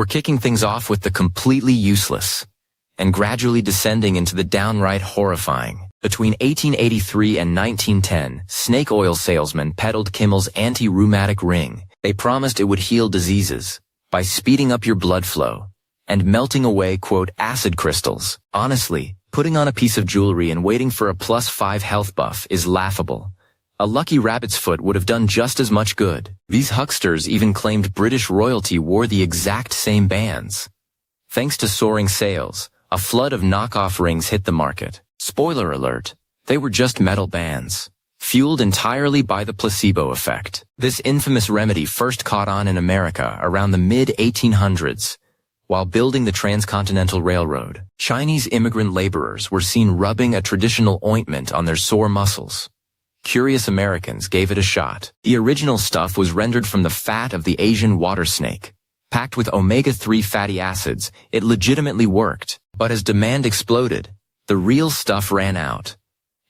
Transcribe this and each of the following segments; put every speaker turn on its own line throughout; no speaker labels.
We're kicking things off with the completely useless, and gradually descending into the downright horrifying. Between 1883 and 1910, snake oil salesmen peddled Kimmel's anti-rheumatic ring. They promised it would heal diseases by speeding up your blood flow and melting away, quote, acid crystals. Honestly, putting on a piece of jewelry and waiting for a +5 health buff is laughable. A lucky rabbit's foot would have done just as much good. These hucksters even claimed British royalty wore the exact same bands. Thanks to soaring sales, a flood of knockoff rings hit the market. Spoiler alert, they were just metal bands, fueled entirely by the placebo effect. This infamous remedy first caught on in America around the mid-1800s. While building the Transcontinental Railroad, Chinese immigrant laborers were seen rubbing a traditional ointment on their sore muscles. Curious Americans gave it a shot. The original stuff was rendered from the fat of the Asian water snake. Packed with omega-3 fatty acids, it legitimately worked. But as demand exploded, the real stuff ran out.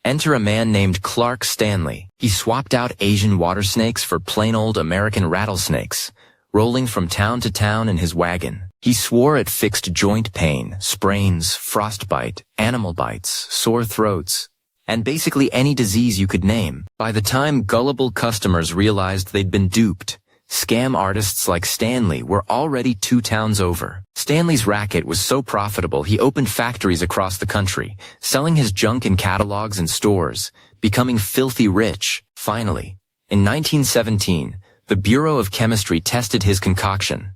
Enter a man named Clark Stanley. He swapped out Asian water snakes for plain old American rattlesnakes, rolling from town to town in his wagon. He swore it fixed joint pain, sprains, frostbite, animal bites, sore throats, and basically any disease you could name. By the time gullible customers realized they'd been duped, scam artists like Stanley were already 2 towns over. Stanley's racket was so profitable he opened factories across the country, selling his junk in catalogs and stores, becoming filthy rich. Finally, in 1917, the Bureau of Chemistry tested his concoction.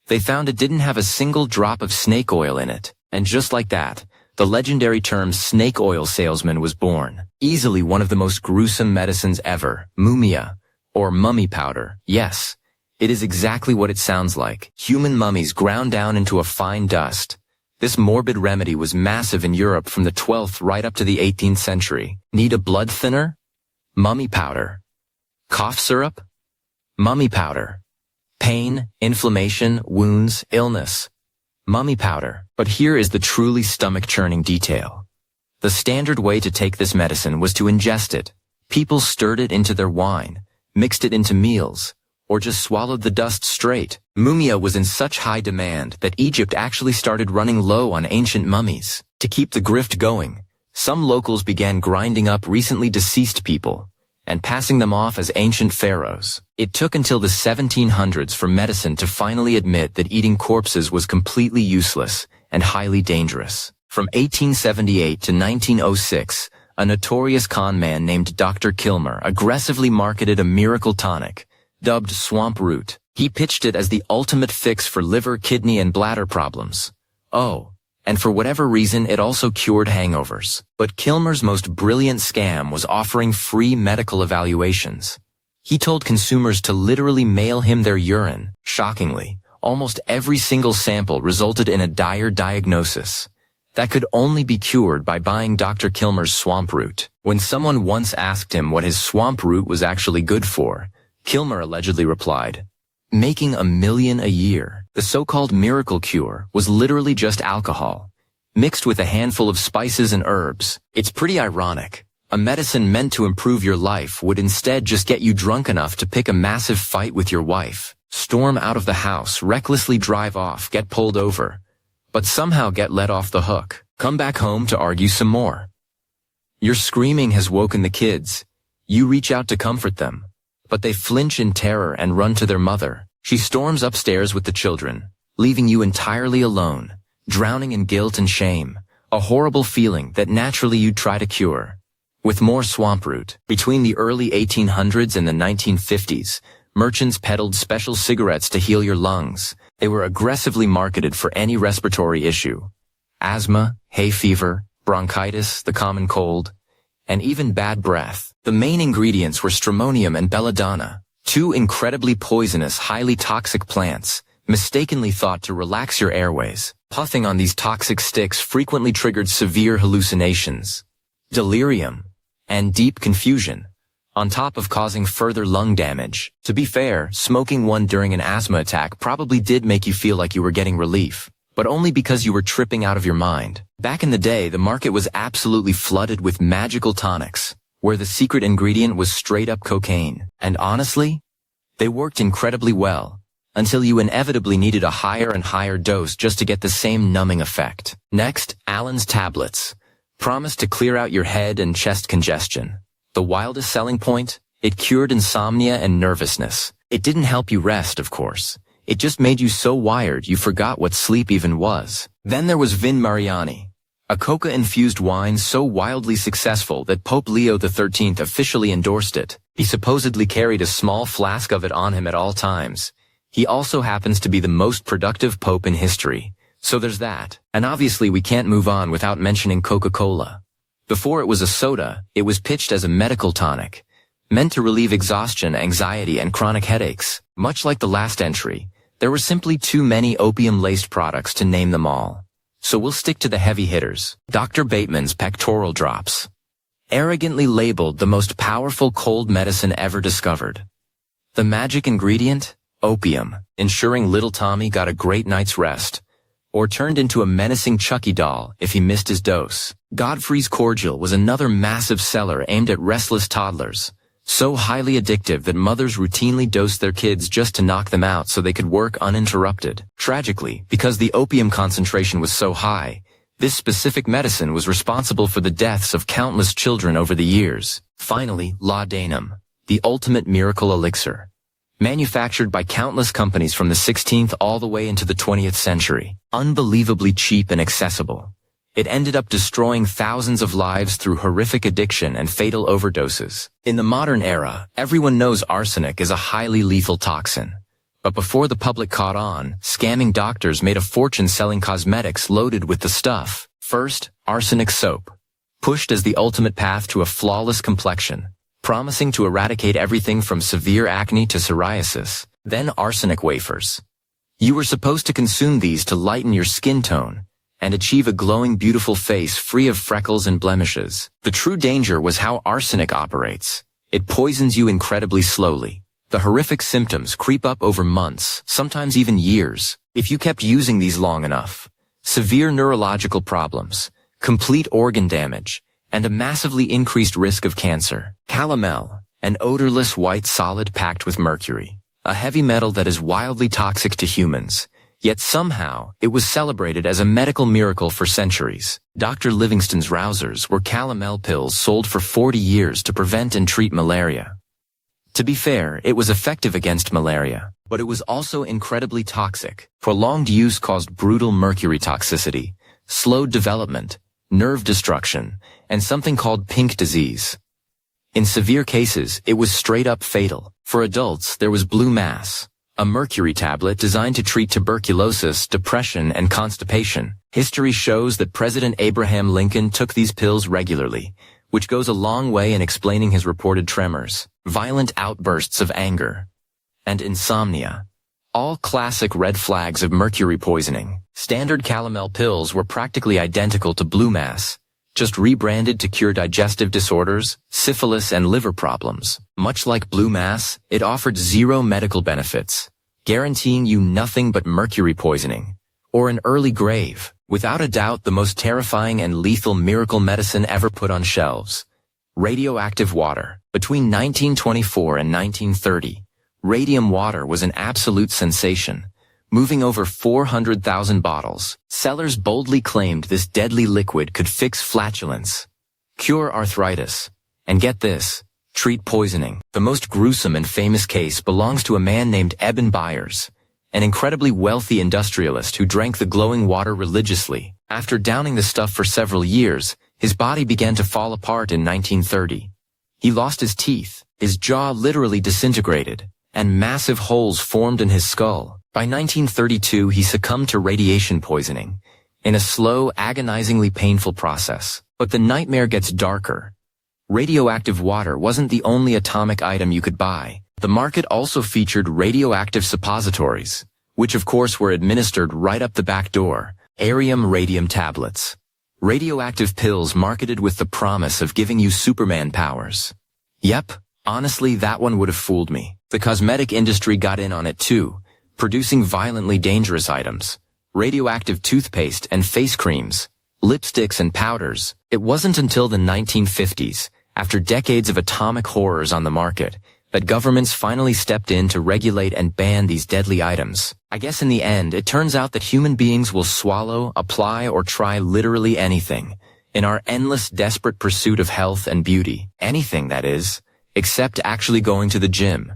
They found it didn't have a single drop of snake oil in it, and just like that, the legendary term snake oil salesman was born. Easily one of the most gruesome medicines ever, mumia, or mummy powder. Yes, it is exactly what it sounds like. Human mummies ground down into a fine dust. This morbid remedy was massive in Europe from the 12th right up to the 18th century. Need a blood thinner? Mummy powder. Cough syrup? Mummy powder. Pain, inflammation, wounds, illness. Mummy powder. But here is the truly stomach-churning detail. The standard way to take this medicine was to ingest it. People stirred it into their wine, mixed it into meals, or just swallowed the dust straight. Mumia was in such high demand that Egypt actually started running low on ancient mummies. To keep the grift going, some locals began grinding up recently deceased people and passing them off as ancient pharaohs. It took until the 1700s for medicine to finally admit that eating corpses was completely useless and highly dangerous. From 1878 to 1906, a notorious con man named Dr. Kilmer aggressively marketed a miracle tonic, dubbed swamp root. He pitched it as the ultimate fix for liver, kidney, and bladder problems. Oh, and for whatever reason it also cured hangovers. But Kilmer's most brilliant scam was offering free medical evaluations. He told consumers to literally mail him their urine. Shockingly, almost every single sample resulted in a dire diagnosis that could only be cured by buying Dr. Kilmer's swamp root. When someone once asked him what his swamp root was actually good for, Kilmer allegedly replied, "Making $1 million a year." The so-called miracle cure was literally just alcohol, mixed with a handful of spices and herbs. It's pretty ironic. A medicine meant to improve your life would instead just get you drunk enough to pick a massive fight with your wife, storm out of the house, recklessly drive off, get pulled over, but somehow get let off the hook, come back home to argue some more. Your screaming has woken the kids. You reach out to comfort them, but they flinch in terror and run to their mother. She storms upstairs with the children, leaving you entirely alone, drowning in guilt and shame, a horrible feeling that naturally you'd try to cure with more swamp root. Between the early 1800s and the 1950s, merchants peddled special cigarettes to heal your lungs. They were aggressively marketed for any respiratory issue: asthma, hay fever, bronchitis, the common cold, and even bad breath. The main ingredients were stramonium and belladonna, 2 incredibly poisonous, highly toxic plants, mistakenly thought to relax your airways. Puffing on these toxic sticks frequently triggered severe hallucinations, delirium, and deep confusion, on top of causing further lung damage. To be fair, smoking one during an asthma attack probably did make you feel like you were getting relief, but only because you were tripping out of your mind. Back in the day, the market was absolutely flooded with magical tonics, where the secret ingredient was straight up cocaine. And honestly, they worked incredibly well, until you inevitably needed a higher and higher dose just to get the same numbing effect. Next, Allen's tablets. Promised to clear out your head and chest congestion. The wildest selling point? It cured insomnia and nervousness. It didn't help you rest, of course. It just made you so wired you forgot what sleep even was. Then there was Vin Mariani, a coca-infused wine so wildly successful that Pope Leo XIII officially endorsed it. He supposedly carried a small flask of it on him at all times. He also happens to be the most productive pope in history. So there's that. And obviously we can't move on without mentioning Coca-Cola. Before it was a soda, it was pitched as a medical tonic, meant to relieve exhaustion, anxiety, and chronic headaches. Much like the last entry, there were simply too many opium-laced products to name them all. So we'll stick to the heavy hitters. Dr. Bateman's pectoral drops. Arrogantly labeled the most powerful cold medicine ever discovered. The magic ingredient? Opium, ensuring little Tommy got a great night's rest, or turned into a menacing Chucky doll if he missed his dose. Godfrey's cordial was another massive seller aimed at restless toddlers, so highly addictive that mothers routinely dosed their kids just to knock them out so they could work uninterrupted. Tragically, because the opium concentration was so high, this specific medicine was responsible for the deaths of countless children over the years. Finally, laudanum, the ultimate miracle elixir. Manufactured by countless companies from the 16th all the way into the 20th century. Unbelievably cheap and accessible. It ended up destroying thousands of lives through horrific addiction and fatal overdoses. In the modern era, everyone knows arsenic is a highly lethal toxin. But before the public caught on, scamming doctors made a fortune selling cosmetics loaded with the stuff. First, arsenic soap. Pushed as the ultimate path to a flawless complexion, promising to eradicate everything from severe acne to psoriasis. Then arsenic wafers. You were supposed to consume these to lighten your skin tone and achieve a glowing, beautiful face free of freckles and blemishes. The true danger was how arsenic operates. It poisons you incredibly slowly. The horrific symptoms creep up over months, sometimes even years, if you kept using these long enough. Severe neurological problems, complete organ damage, and a massively increased risk of cancer. Calomel, an odorless white solid packed with mercury, a heavy metal that is wildly toxic to humans. Yet somehow, it was celebrated as a medical miracle for centuries. Dr. Livingston's Rousers were calomel pills sold for 40 years to prevent and treat malaria. To be fair, it was effective against malaria, but it was also incredibly toxic. Prolonged use caused brutal mercury toxicity, slowed development, nerve destruction, and something called pink disease. In severe cases, it was straight up fatal. For adults, there was blue mass, a mercury tablet designed to treat tuberculosis, depression, and constipation. History shows that President Abraham Lincoln took these pills regularly, which goes a long way in explaining his reported tremors, violent outbursts of anger, and insomnia. All classic red flags of mercury poisoning. Standard calomel pills were practically identical to blue mass, just rebranded to cure digestive disorders, syphilis, and liver problems. Much like blue mass, it offered zero medical benefits, guaranteeing you nothing but mercury poisoning, or an early grave. Without a doubt, the most terrifying and lethal miracle medicine ever put on shelves. Radioactive water. Between 1924 and 1930, radium water was an absolute sensation, moving over 400,000 bottles. Sellers boldly claimed this deadly liquid could fix flatulence, cure arthritis, and get this, treat poisoning. The most gruesome and famous case belongs to a man named Eben Byers, an incredibly wealthy industrialist who drank the glowing water religiously. After downing the stuff for several years, his body began to fall apart in 1930. He lost his teeth, his jaw literally disintegrated, and massive holes formed in his skull. By 1932, he succumbed to radiation poisoning, in a slow, agonizingly painful process. But the nightmare gets darker. Radioactive water wasn't the only atomic item you could buy. The market also featured radioactive suppositories, which of course were administered right up the back door. Radium tablets. Radioactive pills marketed with the promise of giving you Superman powers. Yep, honestly that one would have fooled me. The cosmetic industry got in on it too, producing violently dangerous items. Radioactive toothpaste and face creams, lipsticks and powders. It wasn't until the 1950s, after decades of atomic horrors on the market, that governments finally stepped in to regulate and ban these deadly items. I guess in the end, it turns out that human beings will swallow, apply, or try literally anything in our endless, desperate pursuit of health and beauty. Anything, that is, except actually going to the gym.